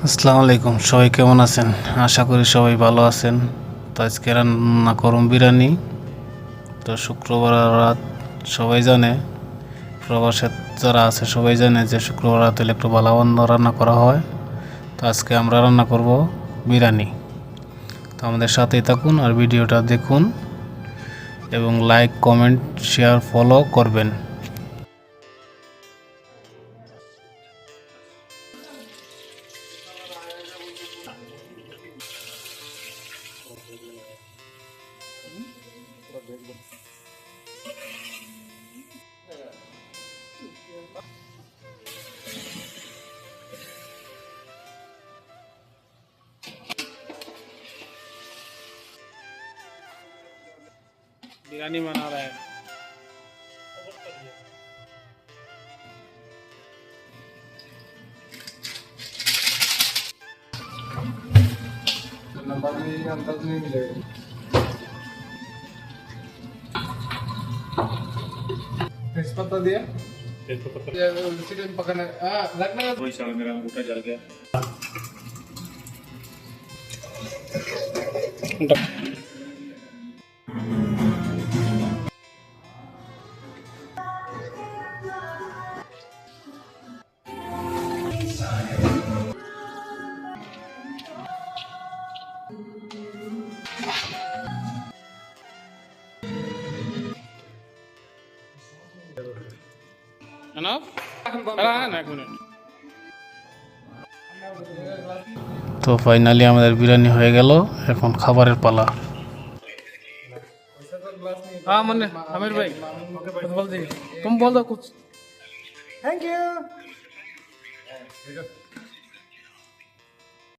আসসালামু আলাইকুম, সবাই কেমন আছেন? আশা করি সবাই ভালো আছেন। তো আজকে রান্না করুন বিরিয়ানি। তো শুক্রবার রাত সবাই জানে, প্রবাসে যারা আছে সবাই জানে যে শুক্রবার রাত হলে একটু ভালো মন্দ রান্না করা হয়। তো আজকে আমরা রান্না করব বিরিয়ানি। তো আমাদের সাথেই থাকুন আর ভিডিওটা দেখুন এবং লাইক, কমেন্ট, শেয়ার, ফলো করবেন। बिरयानी बना रहा है। नंबर में अंदाज नहीं मिलेगा। तेजपत्ता दिया, चिकन पकाना रखना। वही साल मेरा अंगूठा जल गया। তো ফাইনালি আমাদের বিরিয়ানি হয়ে গেল, এখন খাবারের পালা। हाँ मन आमिर भाई बोल दी तुम बोल दो कुछ। Thank you.